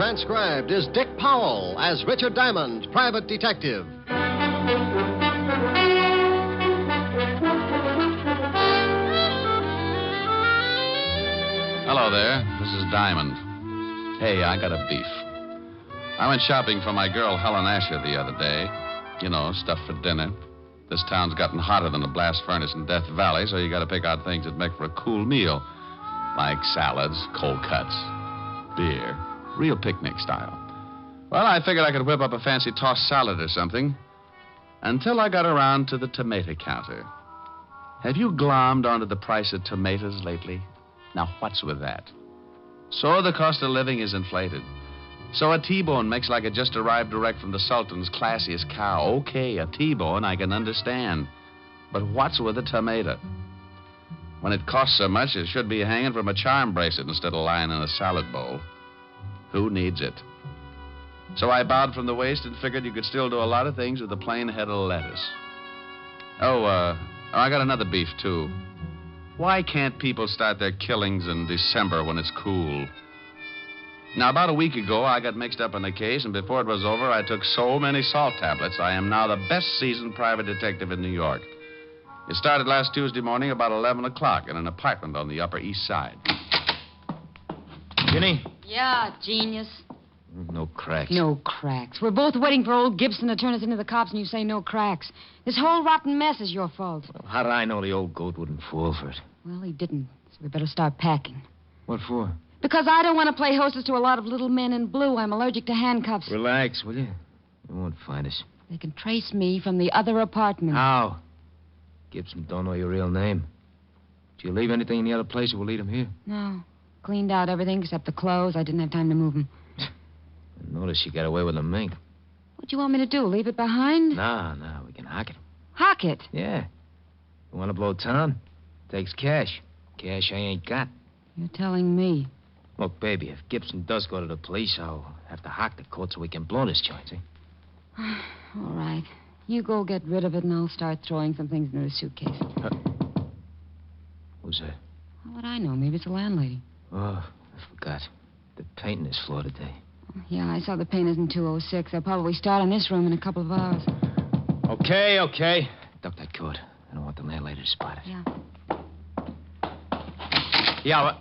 Transcribed is Dick Powell as Richard Diamond, private detective. Hello there. This is Diamond. Hey, I got a beef. I went shopping for my girl Helen Asher the other day. You know, stuff for dinner. This town's gotten hotter than a blast furnace in Death Valley, so you got to pick out things that make for a cool meal. Like salads, cold cuts, beer, real picnic style. Well, I figured I could whip up a fancy tossed salad or something until I got around to the tomato counter. Have you glommed onto the price of tomatoes lately? Now, what's with that? So the cost of living is inflated. So a T-bone makes like it just arrived direct from the Sultan's classiest cow. Okay, a T-bone I can understand. But what's with a tomato? When it costs so much, it should be hanging from a charm bracelet instead of lying in a salad bowl. Who needs it? So I bowed from the waist and figured you could still do a lot of things with a plain head of lettuce. I got another beef, too. Why can't people start their killings in December when it's cool? Now, about a week ago, I got mixed up in a case, and before it was over, I took so many salt tablets, I am now the best seasoned private detective in New York. It started last Tuesday morning about 11 o'clock in an apartment on the Upper East Side. Ginny? Yeah, genius. No cracks. No cracks. We're both waiting for old Gibson to turn us into the cops, and you say no cracks. This whole rotten mess is your fault. Well, how did I know the old goat wouldn't fall for it? Well, he didn't, so we better start packing. What for? Because I don't want to play hostess to a lot of little men in blue. I'm allergic to handcuffs. Relax, will you? You won't find us. They can trace me from the other apartment. How? Gibson don't know your real name. Did you leave anything in the other place that will lead him here? No. Cleaned out everything except the clothes. I didn't have time to move them. Notice you got away with the mink. What do you want me to do? Leave it behind? No, we can hock it. Hock it? Yeah. You want to blow town? Takes cash. Cash I ain't got. You're telling me. Look, baby, if Gibson does go to the police, I'll have to hock the coat so we can blow this joint, see? All right. You go get rid of it, and I'll start throwing some things into the suitcase. Who's that? How would I know? Maybe it's the landlady. Oh, I forgot. They're painting this floor today. Yeah, I saw the painters in 206. They'll probably start on this room in a couple of hours. Okay. Duck that coat. I don't want the landlady to spot it. Yeah. Yeah, what?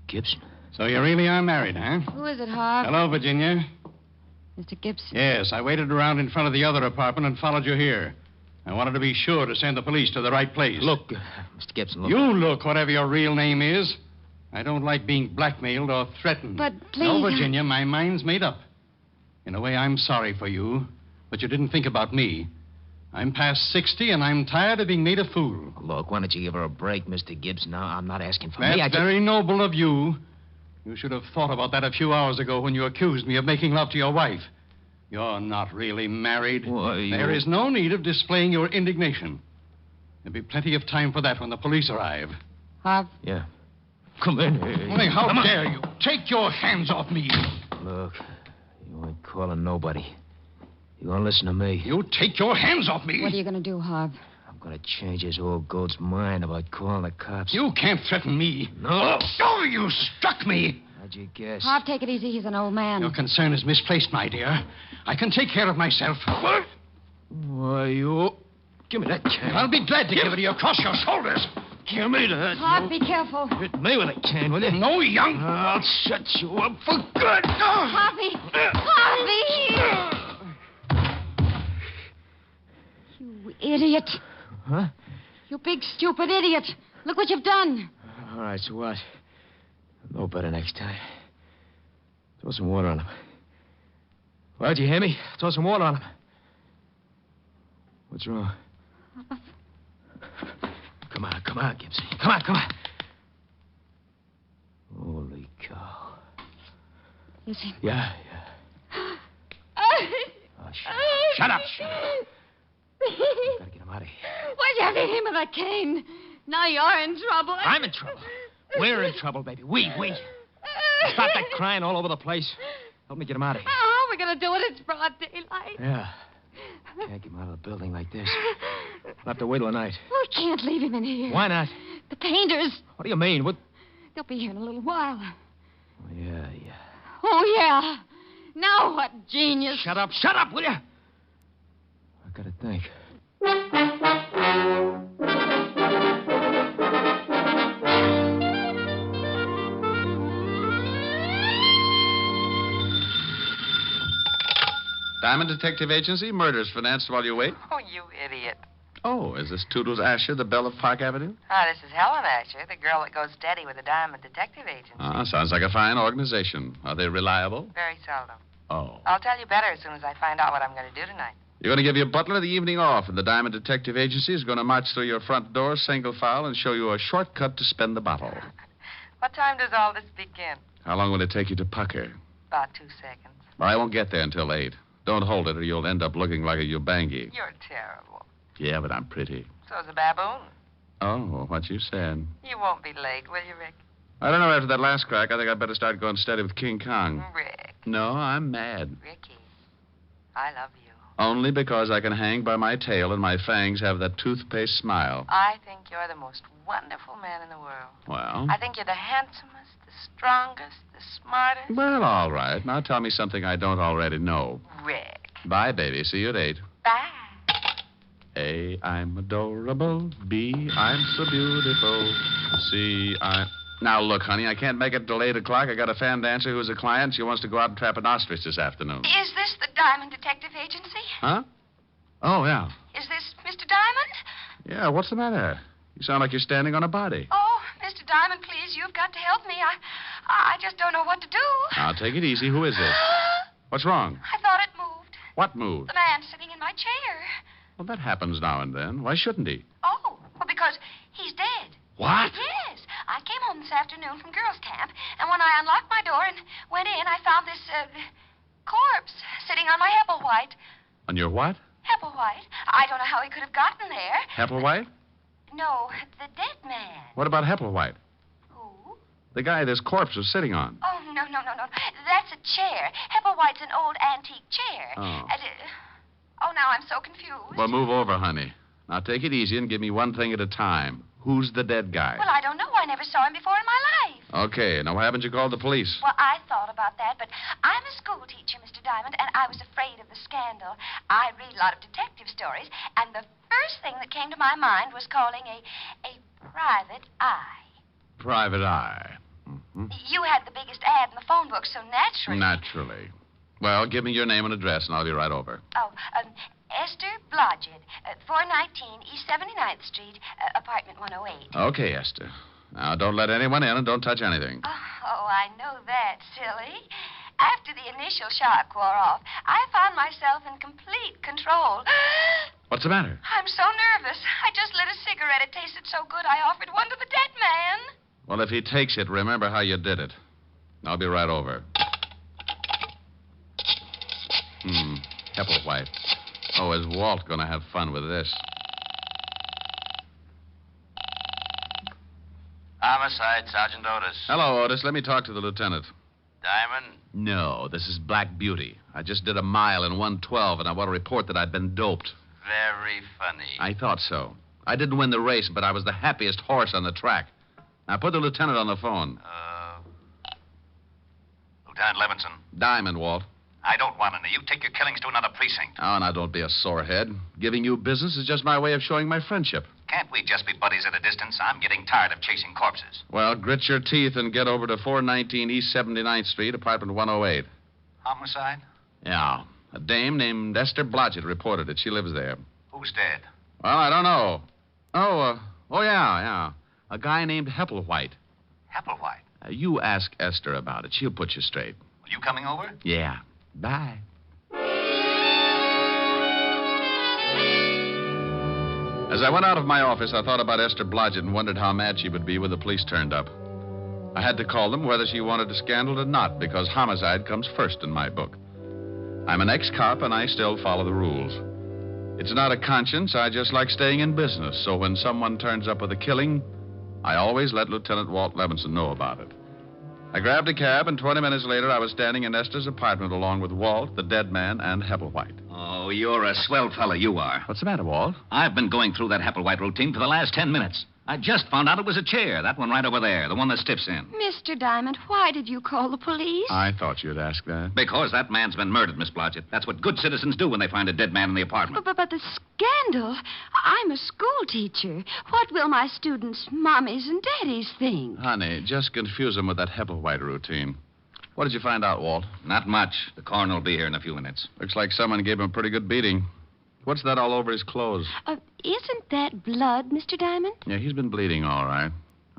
Gibson. So you really are married, huh? Who is it, Harv? Hello, Virginia. Mr. Gibson. Yes, I waited around in front of the other apartment and followed you here. I wanted to be sure to send the police to the right place. Look, Mr. Gibson, look. You look, whatever your real name is. I don't like being blackmailed or threatened. But please... No, Virginia, my mind's made up. In a way, I'm sorry for you, but you didn't think about me. I'm past 60, and I'm tired of being made a fool. Look, why don't you give her a break, Mr. Gibson? Now, I'm not asking for me. That's very noble of you. You should have thought about that a few hours ago when you accused me of making love to your wife. You're not really married. Why, There is no need of displaying your indignation. There'll be plenty of time for that when the police arrive. Harv? Yeah. Come in here. Only how dare you? Take your hands off me. Look, you ain't calling nobody. You gonna listen to me? You take your hands off me. What are you going to do, Harv? I'm gonna change his old goat's mind about calling the cops. You can't threaten me. No. Oh, you struck me. How'd you guess? Harv, take it easy. He's an old man. Your concern is misplaced, my dear. I can take care of myself. What? Why, you... Give me that can. I'll be glad to give it to you across your shoulders. Give me that. Harv, be careful. Hit me with a can, will you? No, young. I'll shut you up for good. Harvey! Harvey! You idiot. Huh? You big, stupid idiot. Look what you've done. All right, so what? I'll know better next time. Throw some water on him. Well, did you hear me? Throw some water on him. What's wrong? Come on, Gibson. Come on. Holy cow. Is he? Yeah. Oh, shut up. Gotta get him out of here. Why'd you have to hit him with a cane? Now you're in trouble. I'm in trouble. We're in trouble, baby. We. Stop that crying all over the place. Help me get him out of here. How are we going to do it? It's broad daylight. Yeah. Can't get him out of the building like this. We'll have to wait till night. We can't leave him in here. Why not? The painters. What do you mean? What? They'll be here in a little while. Yeah. Oh, yeah. Now what genius. Shut up, will you? I gotta think. Diamond Detective Agency, murders financed while you wait. Oh, you idiot. Oh, is this Toodles Asher, the belle of Park Avenue? This is Helen Asher, the girl that goes steady with the Diamond Detective Agency. Sounds like a fine organization. Are they reliable? Very seldom. Oh. I'll tell you better as soon as I find out what I'm going to do tonight. You're going to give your butler the evening off, and the Diamond Detective Agency is going to march through your front door, single file, and show you a shortcut to spend the bottle. What time does all this begin? How long will it take you to pucker? About 2 seconds. Well, I won't get there until 8. Don't hold it, or you'll end up looking like a Ubangi. You're terrible. Yeah, but I'm pretty. So's a baboon. Oh, what you said. You won't be late, will you, Rick? I don't know. After that last crack, I think I'd better start going steady with King Kong. Rick. No, I'm mad. Ricky, I love you. Only because I can hang by my tail and my fangs have that toothpaste smile. I think you're the most wonderful man in the world. Well? I think you're the handsomest, the strongest, the smartest. Well, all right. Now tell me something I don't already know. Rick. Bye, baby. See you at 8. Bye. A, I'm adorable. B, I'm so beautiful. C, I'm... Now, look, honey, I can't make it till 8 o'clock. I got a fan dancer who's a client. She wants to go out and trap an ostrich this afternoon. Is this the Diamond Detective Agency? Huh? Oh, yeah. Is this Mr. Diamond? Yeah, what's the matter? You sound like you're standing on a body. Oh, Mr. Diamond, please, you've got to help me. I just don't know what to do. Now, take it easy. Who is this? What's wrong? I thought it moved. What moved? The man sitting in my chair. Well, that happens now and then. Why shouldn't he? Oh, well, because he's dead. What? Yes. I came home this afternoon from girls' camp, and when I unlocked my door and went in, I found this, corpse sitting on my Hepplewhite. On your what? Hepplewhite? I don't know how he could have gotten there. Hepplewhite? No, the dead man. What about Hepplewhite? Who? The guy this corpse was sitting on. Oh, no. That's a chair. Hepplewhite's an old antique chair. Oh. Now I'm so confused. Well, move over, honey. Now, take it easy and give me one thing at a time. Who's the dead guy? Well, I don't know. I never saw him before in my life. Okay, now why haven't you called the police? Well, I thought about that, but I'm a school teacher, Mr. Diamond, and I was afraid of the scandal. I read a lot of detective stories, and the first thing that came to my mind was calling a private eye. Private eye. Mm-hmm. You had the biggest ad in the phone book, so naturally... Naturally. Well, give me your name and address, and I'll be right over. Esther Blodget, 419 East 79th Street, apartment 108. Okay, Esther. Now, don't let anyone in and don't touch anything. Oh, I know that, silly. After the initial shock wore off, I found myself in complete control. What's the matter? I'm so nervous. I just lit a cigarette. It tasted so good, I offered one to the dead man. Well, if he takes it, remember how you did it. I'll be right over. Hepplewhite. Oh, is Walt going to have fun with this? Homicide, Sergeant Otis. Hello, Otis. Let me talk to the lieutenant. Diamond? No, this is Black Beauty. I just did a mile in 1:12, and I want to report that I've been doped. Very funny. I thought so. I didn't win the race, but I was the happiest horse on the track. Now, put the lieutenant on the phone. Lieutenant Levinson. Diamond, Walt. I don't want any. You take your killings to another precinct. Oh, now don't be a sorehead. Giving you business is just my way of showing my friendship. Can't we just be buddies at a distance? I'm getting tired of chasing corpses. Well, grit your teeth and get over to 419 East 79th Street, apartment 108. Homicide? Yeah. A dame named Esther Blodget reported it. She lives there. Who's dead? Well, I don't know. Yeah. A guy named Hepplewhite. Hepplewhite? You ask Esther about it. She'll put you straight. Are you coming over? Yeah. Bye. As I went out of my office, I thought about Esther Blodget and wondered how mad she would be when the police turned up. I had to call them whether she wanted a scandal or not, because homicide comes first in my book. I'm an ex-cop, and I still follow the rules. It's not a conscience. I just like staying in business, so when someone turns up with a killing, I always let Lieutenant Walt Levinson know about it. I grabbed a cab, and 20 minutes later, I was standing in Esther's apartment along with Walt, the dead man, and Hepplewhite. Oh, you're a swell fella, you are. What's the matter, Walt? I've been going through that Hepplewhite routine for the last 10 minutes. I just found out it was a chair. That one right over there, the one that stiffs in. Mr. Diamond, why did you call the police? I thought you'd ask that. Because that man's been murdered, Miss Blodget. That's what good citizens do when they find a dead man in the apartment. But the scandal. I'm a school teacher. What will my students' mommies and daddies think? Honey, just confuse them with that Hepplewhite routine. What did you find out, Walt? Not much. The coroner will be here in a few minutes. Looks like someone gave him a pretty good beating. What's that all over his clothes? Isn't that blood, Mr. Diamond? Yeah, he's been bleeding all right.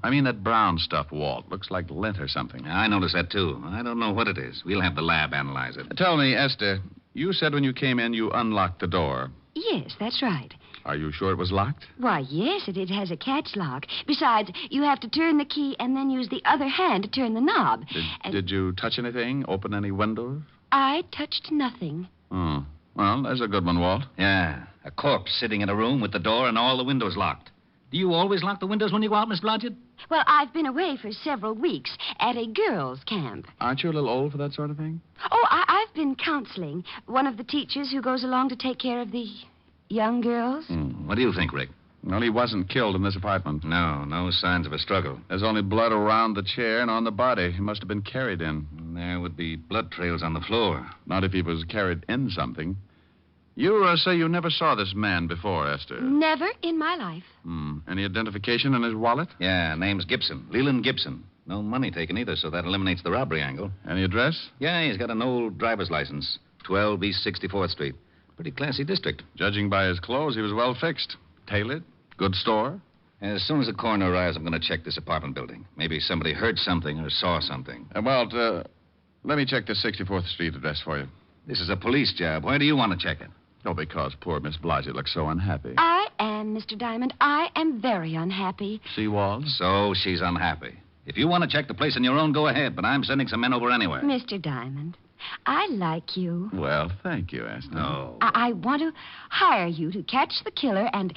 I mean that brown stuff, Walt. Looks like lint or something. I noticed that, too. I don't know what it is. We'll have the lab analyze it. Tell me, Esther, you said when you came in you unlocked the door. Yes, that's right. Are you sure it was locked? Why, yes, it has a catch lock. Besides, you have to turn the key and then use the other hand to turn the knob. Did you touch anything? Open any windows? I touched nothing. Oh. Well, there's a good one, Walt. Yeah, a corpse sitting in a room with the door and all the windows locked. Do you always lock the windows when you go out, Miss Blodget? Well, I've been away for several weeks at a girls' camp. Aren't you a little old for that sort of thing? Oh, I've been counseling. One of the teachers who goes along to take care of the young girls. What do you think, Rick? Well, he wasn't killed in this apartment. No signs of a struggle. There's only blood around the chair and on the body. He must have been carried in. There would be blood trails on the floor. Not if he was carried in something. You say you never saw this man before, Esther. Never in my life. Any identification in his wallet? Yeah, name's Gibson. Leland Gibson. No money taken either, so that eliminates the robbery angle. Any address? Yeah, he's got an old driver's license. 12 East 64th Street. Pretty classy district. Judging by his clothes, he was well fixed. Tailored. Good store. As soon as the coroner arrives, I'm going to check this apartment building. Maybe somebody heard something or saw something. Walt, let me check the 64th Street address for you. This is a police job. Why do you want to check it? Oh, because poor Miss Blodget looks so unhappy. I am, Mr. Diamond. I am very unhappy. See, Walt? So she's unhappy. If you want to check the place on your own, go ahead, but I'm sending some men over anyway. Mr. Diamond, I like you. Well, thank you, Esther. No. I want to hire you to catch the killer and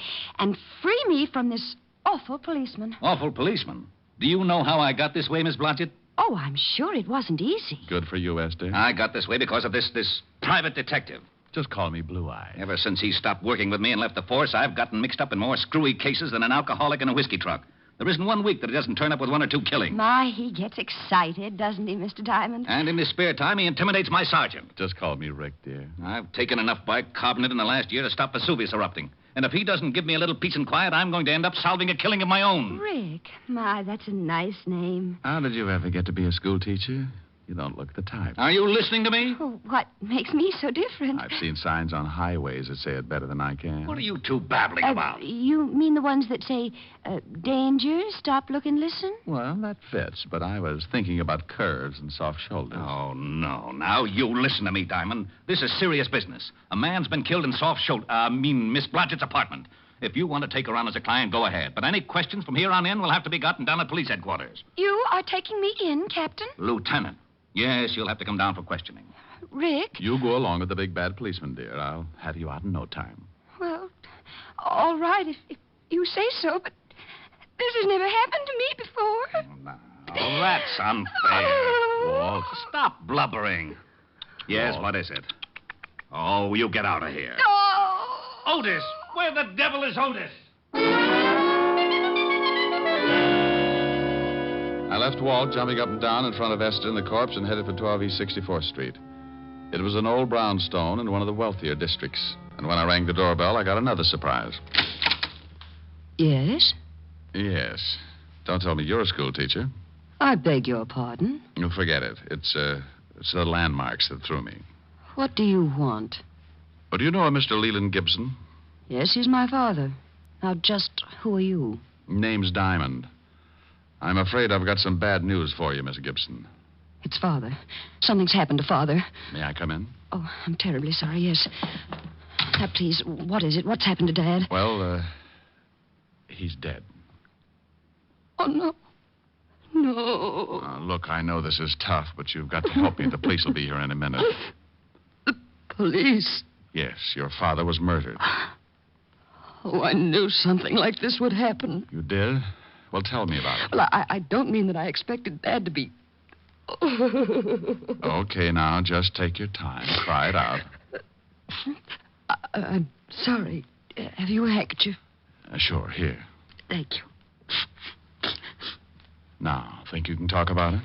free me from this awful policeman. Awful policeman? Do you know how I got this way, Miss Blodget? Oh, I'm sure it wasn't easy. Good for you, Esther. I got this way because of this private detective. Just call me Blue Eye. Ever since he stopped working with me and left the force, I've gotten mixed up in more screwy cases than an alcoholic in a whiskey truck. There isn't 1 week that he doesn't turn up with 1 or 2 killings. My, he gets excited, doesn't he, Mr. Diamond? And in his spare time, he intimidates my sergeant. Just call me Rick, dear. I've taken enough bicarbonate in the last year to stop Vesuvius erupting. And if he doesn't give me a little peace and quiet, I'm going to end up solving a killing of my own. Rick, my, that's a nice name. How did you ever get to be a school teacher? You don't look the type. Are you listening to me? Oh, what makes me so different? I've seen signs on highways that say it better than I can. What are you two babbling about? You mean the ones that say, danger, stop, look, and listen? Well, that fits, but I was thinking about curves and soft shoulders. Oh, no. Now, you listen to me, Diamond. This is serious business. A man's been killed in Miss Blodget's apartment. If you want to take her on as a client, go ahead. But any questions from here on in will have to be gotten down at police headquarters. You are taking me in, Captain? Lieutenant. Yes, you'll have to come down for questioning. Rick? You go along with the big bad policeman, dear. I'll have you out in no time. Well, all right, if you say so, but this has never happened to me before. Now, that's unfair. Walt, stop blubbering. Yes, Walt. What is it? Oh, you get out of here. Oh! Otis! Where the devil is Otis? I left Walt jumping up and down in front of Esther and the corpse and headed for 12 East 64th Street. It was an old brownstone in one of the wealthier districts. And when I rang the doorbell, I got another surprise. Yes? Yes. Don't tell me you're a school teacher. I beg your pardon. You forget it. It's the landmarks that threw me. What do you want? But do you know a Mr. Leland Gibson? Yes, he's my father. Now, just who are you? Name's Diamond. I'm afraid I've got some bad news for you, Miss Gibson. It's Father. Something's happened to Father. May I come in? Oh, I'm terribly sorry, yes. Now, please, what is it? What's happened to Dad? Well, he's dead. Oh, no. No. Look, I know this is tough, but you've got to help me. The police will be here in a minute. The police? Yes, your father was murdered. Oh, I knew something like this would happen. You did? Well, tell me about it. Well, I don't mean that I expected Dad to be... Okay, now, just take your time. Cry it out. I'm sorry. Have you a handkerchief? Sure, here. Thank you. Now, think you can talk about it?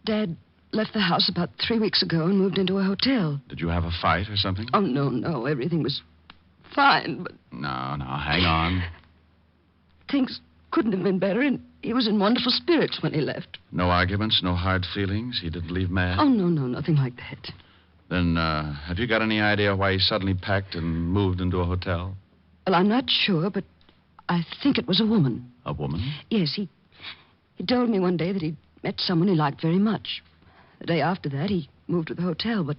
Dad left the house about 3 weeks ago and moved into a hotel. Did you have a fight or something? Oh, no. Everything was fine, but No, hang on. things couldn't have been better, and he was in wonderful spirits when he left. No arguments, no hard feelings? He didn't leave mad? Oh, no, nothing like that. Then, have you got any idea why he suddenly packed and moved into a hotel? Well, I'm not sure, but I think it was a woman. A woman? Yes, he told me one day that he'd met someone he liked very much. The day after that, he moved to the hotel, but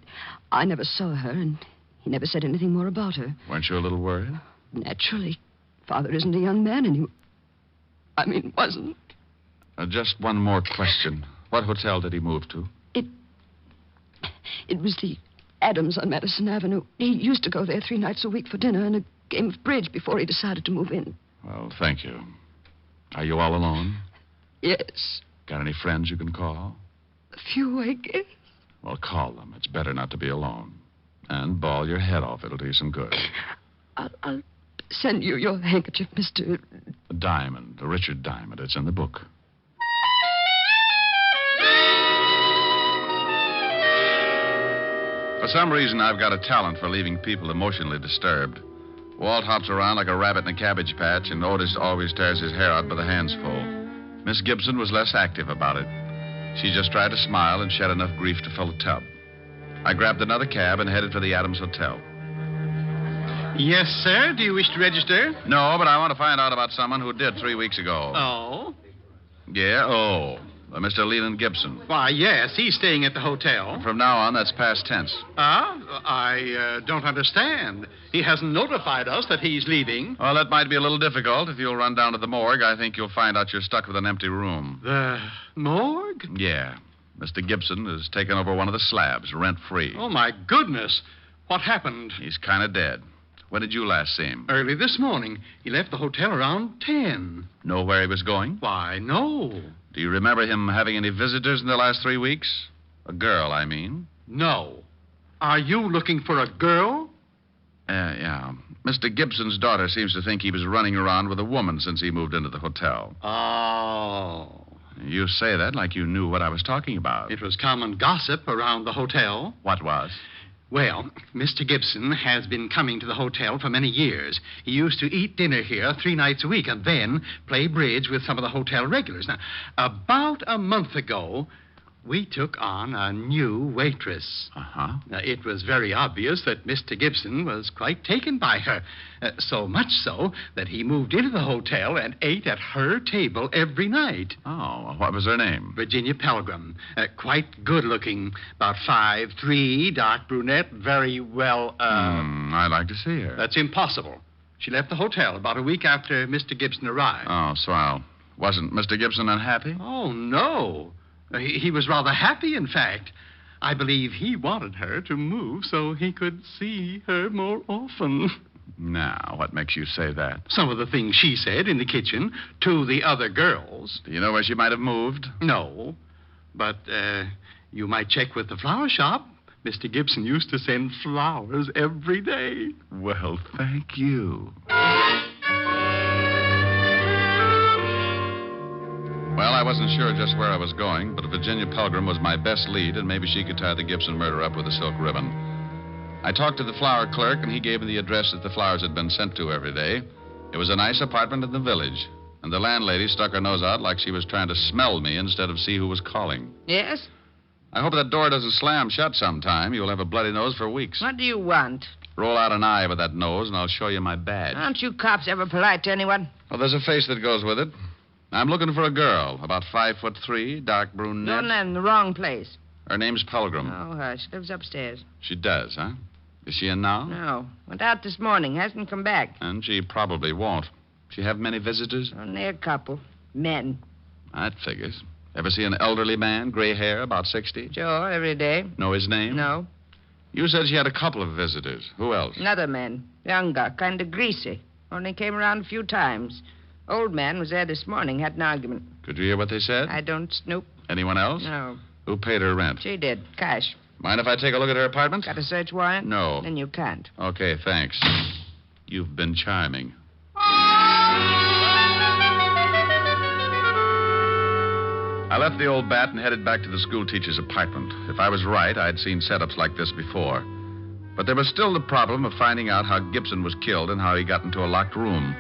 I never saw her, and he never said anything more about her. Weren't you a little worried? Naturally. Father isn't a young man anymore. Wasn't. Just one more question. What hotel did he move to? It was the Adams on Madison Avenue. He used to go there 3 nights a week for dinner and a game of bridge before he decided to move in. Well, thank you. Are you all alone? Yes. Got any friends you can call? A few, I guess. Well, call them. It's better not to be alone. And bawl your head off. It'll do you some good. I'll send you your handkerchief, Mr. Diamond, Richard Diamond. It's in the book. For some reason, I've got a talent for leaving people emotionally disturbed. Walt hops around like a rabbit in a cabbage patch, and Otis always tears his hair out by the handsful. Miss Gibson was less active about it. She just tried to smile and shed enough grief to fill a tub. I grabbed another cab and headed for the Adams Hotel. Yes, sir. Do you wish to register? No, but I want to find out about someone who did 3 weeks ago. Oh? Yeah, Mr. Leland Gibson. Why, yes, he's staying at the hotel. From now on, that's past tense. I don't understand. He hasn't notified us that he's leaving. Well, that might be a little difficult. If you'll run down to the morgue, I think you'll find out you're stuck with an empty room. The morgue? Yeah. Mr. Gibson has taken over one of the slabs, rent-free. Oh, my goodness. What happened? He's kind of dead. When did you last see him? Early this morning. He left the hotel around 10. Know where he was going? Why, no. Do you remember him having any visitors in the last 3 weeks? A girl, I mean. No. Are you looking for a girl? Yeah. Mr. Gibson's daughter seems to think he was running around with a woman since he moved into the hotel. Oh. You say that like you knew what I was talking about. It was common gossip around the hotel. What was? Well, Mr. Gibson has been coming to the hotel for many years. He used to eat dinner here 3 nights a week and then play bridge with some of the hotel regulars. Now, about a month ago, we took on a new waitress. Uh-huh. Now, it was very obvious that Mr. Gibson was quite taken by her. So much so that he moved into the hotel and ate at her table every night. Oh, what was her name? Virginia Pelgrim. Quite good-looking. About 5'3", dark brunette, very well, I'd like to see her. That's impossible. She left the hotel about a week after Mr. Gibson arrived. Oh, swell. Wasn't Mr. Gibson unhappy? Oh, no. He was rather happy, in fact. I believe he wanted her to move so he could see her more often. Now, what makes you say that? Some of the things she said in the kitchen to the other girls. Do you know where she might have moved? No. But, you might check with the flower shop. Mr. Gibson used to send flowers every day. Well, thank you. Well, I wasn't sure just where I was going, but Virginia Pelgrim was my best lead, and maybe she could tie the Gibson murder up with a silk ribbon. I talked to the flower clerk, and he gave me the address that the flowers had been sent to every day. It was a nice apartment in the village, and the landlady stuck her nose out like she was trying to smell me instead of see who was calling. Yes? I hope that door doesn't slam shut sometime. You'll have a bloody nose for weeks. What do you want? Roll out an eye with that nose, and I'll show you my badge. Aren't you cops ever polite to anyone? Well, there's a face that goes with it. I'm looking for a girl, about 5'3", dark brunette. You're in the wrong place. Her name's Pelgrim. Oh, hush. Lives upstairs. She does, huh? Is she in now? No. Went out this morning. Hasn't come back. And she probably won't. She have many visitors? Only a couple. Men. That figures. Ever see an elderly man, gray hair, about 60? Sure, every day. Know his name? No. You said she had a couple of visitors. Who else? Another man. Younger, kind of greasy. Only came around a few times. Old man was there this morning, had an argument. Could you hear what they said? I don't snoop. Anyone else? No. Who paid her rent? She did. Cash. Mind if I take a look at her apartment? Got a search warrant? No. Then you can't. Okay, thanks. You've been charming. I left the old bat and headed back to the schoolteacher's apartment. If I was right, I'd seen setups like this before. But there was still the problem of finding out how Gibson was killed and how he got into a locked room.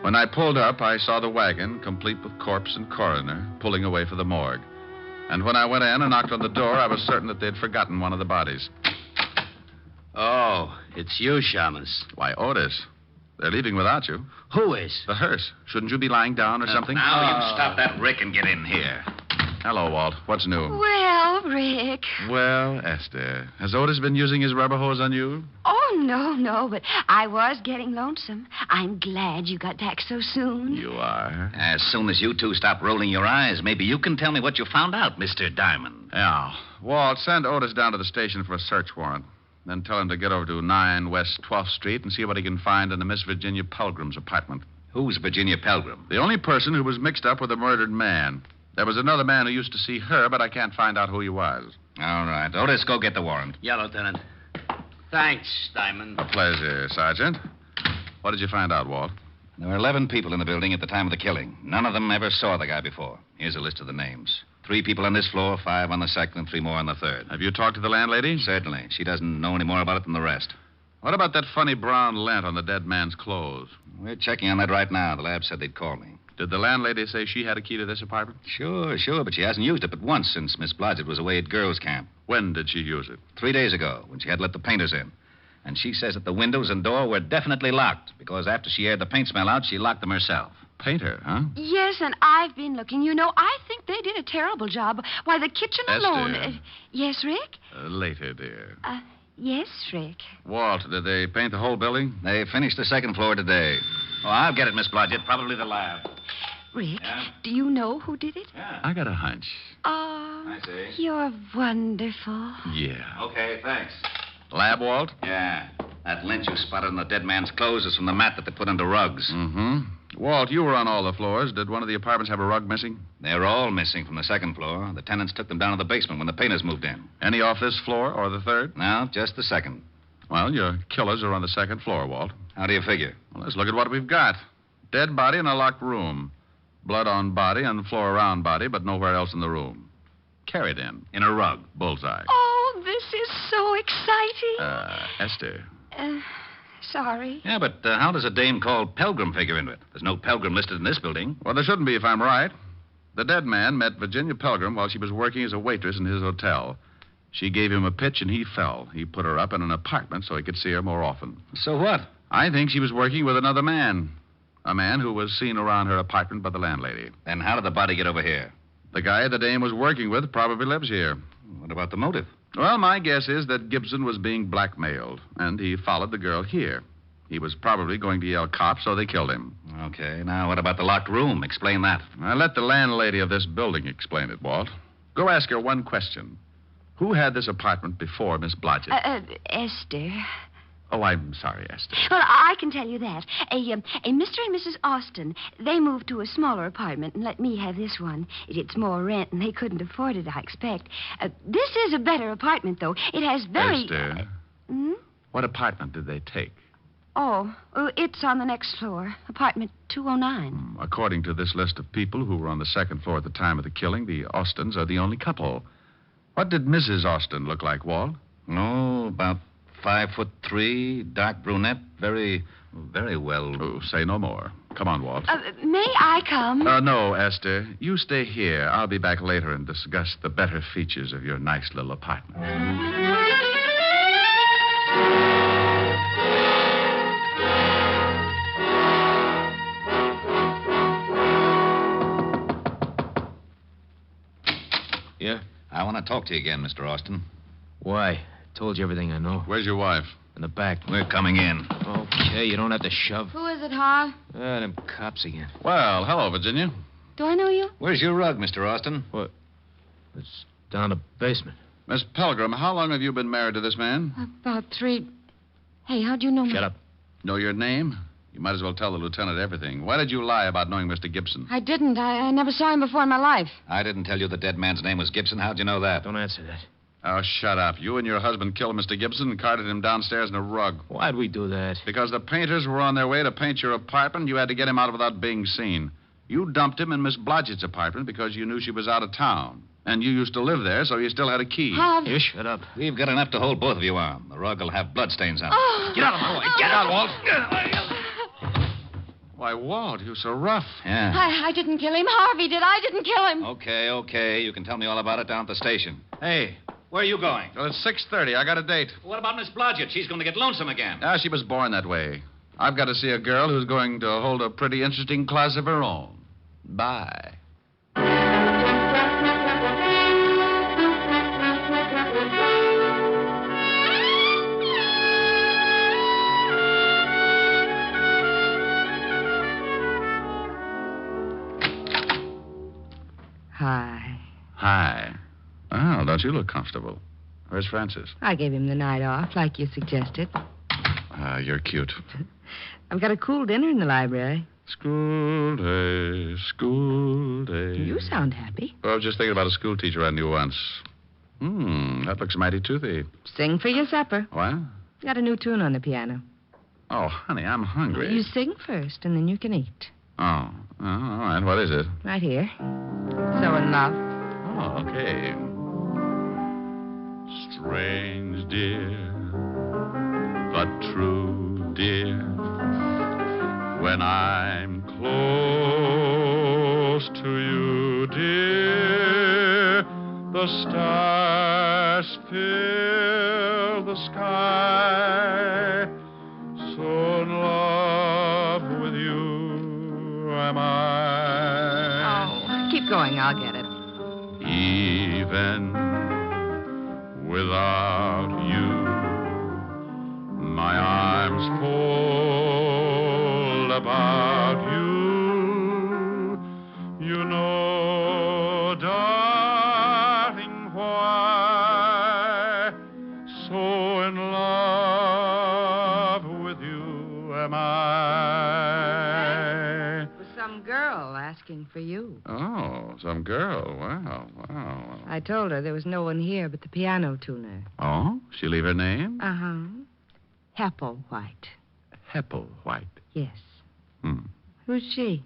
When I pulled up, I saw the wagon, complete with corpse and coroner, pulling away for the morgue. And when I went in and knocked on the door, I was certain that they'd forgotten one of the bodies. Oh, it's you, Shamus. Why, Otis. They're leaving without you. Who is? The hearse. Shouldn't you be lying down or something? Now you stop that, Rick, and get in here. Hello, Walt. What's new? Well, Rick. Well, Esther, has Otis been using his rubber hose on you? Oh, no, but I was getting lonesome. I'm glad you got back so soon. You are. As soon as you two stop rolling your eyes, maybe you can tell me what you found out, Mr. Diamond. Yeah. Walt, send Otis down to the station for a search warrant. Then tell him to get over to 9 West 12th Street and see what he can find in the Miss Virginia Pelgrim's apartment. Who's Virginia Pelgrim? The only person who was mixed up with a murdered man. There was another man who used to see her, but I can't find out who he was. All right. Otis, go get the warrant. Yeah, Lieutenant. Thanks, Diamond. A pleasure, Sergeant. What did you find out, Walt? There were 11 people in the building at the time of the killing. None of them ever saw the guy before. Here's a list of the names. 3 people on this floor, 5 on the second, and 3 more on the third. Have you talked to the landlady? Certainly. She doesn't know any more about it than the rest. What about that funny brown lint on the dead man's clothes? We're checking on that right now. The lab said they'd call me. Did the landlady say she had a key to this apartment? Sure, but she hasn't used it but once since Miss Blodget was away at girls' camp. When did she use it? 3 days ago, when she had let the painters in. And she says that the windows and door were definitely locked, because after she aired the paint smell out, she locked them herself. Painter, huh? Yes, and I've been looking. You know, I think they did a terrible job. Why, the kitchen alone... Esther. Yes, Rick? Later, dear. Yes, Rick. Walt, did they paint the whole building? They finished the second floor today. Oh, I'll get it, Miss Blodgett. Probably the lab. Rick, Yeah? do you know who did it? Yeah. I got a hunch. Oh, I see. you're wonderful. Yeah. Okay, thanks. Lab, Walt? Yeah. That lint you spotted on the dead man's clothes is from the mat that they put under rugs. Mm-hmm. Walt, you were on all the floors. Did one of the apartments have a rug missing? They're all missing from the second floor. The tenants took them down to the basement when the painters moved in. Any off this floor or the third? No, just the second. Well, your killers are on the second floor, Walt. How do you figure? Well, let's look at what we've got. Dead body in a locked room. Blood on body and floor around body, but nowhere else in the room. Carried in a rug. Bullseye. Oh, this is so exciting. Esther. Sorry. Yeah, but how does a dame called Pelgrim figure into it? There's no Pelgrim listed in this building. Well, there shouldn't be if I'm right. The dead man met Virginia Pelgrim while she was working as a waitress in his hotel. She gave him a pitch and he fell. He put her up in an apartment so he could see her more often. So what? I think she was working with another man. A man who was seen around her apartment by the landlady. Then how did the body get over here? The guy the dame was working with probably lives here. What about the motive? Well, my guess is that Gibson was being blackmailed, and he followed the girl here. He was probably going to yell cops, so they killed him. Okay, now what about the locked room? Explain that. I'll let the landlady of this building explain it, Walt. Go ask her one question. Who had this apartment before Miss Blodgett? Esther. Oh, I'm sorry, Esther. Well, I can tell you that. A Mr. and Mrs. Austin, they moved to a smaller apartment and let me have this one. It's more rent, and they couldn't afford it, I expect. This is a better apartment, though. It has very... Esther, what apartment did they take? Oh, it's on the next floor. Apartment 209. According to this list of people who were on the second floor at the time of the killing, the Austins are the only couple. What did Mrs. Austin look like, Walt? Oh, about 5'3", dark brunette, very well. Oh, say no more. Come on, Walt. May I come? No, Esther. You stay here. I'll be back later and discuss the better features of your nice little apartment. Yeah? I want to talk to you again, Mr. Austin. Why? Told you everything I know. Where's your wife? In the back. We're coming in. Okay, you don't have to shove. Who is it, Ha? Them cops again. Well, hello, Virginia. Do I know you? Where's your rug, Mr. Austin? What? It's down the basement. Miss Pelgrim, how long have you been married to this man? About 3... Hey, how'd you know me? Shut up. Know your name? You might as well tell the lieutenant everything. Why did you lie about knowing Mr. Gibson? I didn't. I never saw him before in my life. I didn't tell you the dead man's name was Gibson. How'd you know that? Don't answer that. Oh, shut up. You and your husband killed Mr. Gibson and carted him downstairs in a rug. Why'd we do that? Because the painters were on their way to paint your apartment. You had to get him out without being seen. You dumped him in Miss Blodget's apartment because you knew she was out of town. And you used to live there, so you still had a key. Harvey. You shut up. We've got enough to hold both of you on. The rug will have bloodstains on it. Oh. Get out of my way. Get out, Walt. Why, Walt, you're so rough. Yeah. I didn't kill him. Harvey did. I didn't kill him. Okay. You can tell me all about it down at the station. Hey, where are you going? Well, it's 6:30. I got a date. What about Miss Blodget? She's going to get lonesome again. Ah, she was born that way. I've got to see a girl who's going to hold a pretty interesting class of her own. Bye. Hi. Hi. Well, don't you look comfortable? Where's Francis? I gave him the night off, like you suggested. You're cute. I've got a cool dinner in the library. School day, school day. You sound happy. Well, I was just thinking about a school teacher I knew once. That looks mighty toothy. Sing for your supper. What? Got a new tune on the piano. Oh, honey, I'm hungry. You sing first, and then you can eat. Oh, all right. What is it? Right here. So in love. Oh, okay. Strange, dear, but true, dear. When I'm close to you, dear, the stars fill the sky. So in love with you am I. Oh, keep going. I'll get it. Even without you, my arms fold about you. You know, darling, why so in love with you am I. Was some girl asking for you. Oh, some girl. Wow. I told her there was no one here but the piano tuner. Oh? She leave her name? Uh-huh. Hepplewhite. Hepplewhite. Yes. Who's she?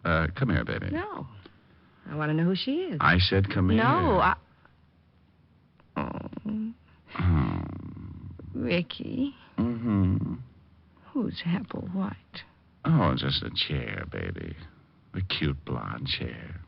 Come here, baby. No. I want to know who she is. I said come here. No, Oh. Ricky. Mm-hmm. Who's Hepplewhite? Oh, just a chair, baby. A cute blonde chair.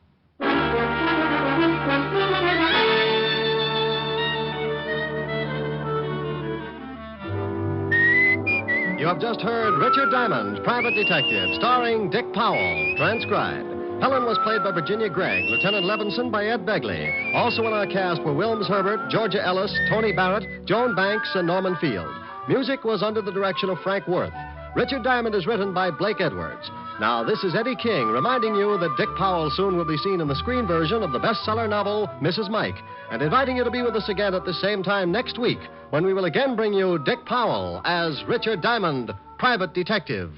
You have just heard Richard Diamond, Private Detective, starring Dick Powell, transcribed. Helen was played by Virginia Gregg, Lieutenant Levinson by Ed Begley. Also in our cast were Wilms Herbert, Georgia Ellis, Tony Barrett, Joan Banks, and Norman Field. Music was under the direction of Frank Worth. Richard Diamond is written by Blake Edwards. Now, this is Eddie King reminding you that Dick Powell soon will be seen in the screen version of the bestseller novel, Mrs. Mike, and inviting you to be with us again at the same time next week when we will again bring you Dick Powell as Richard Diamond, Private Detective.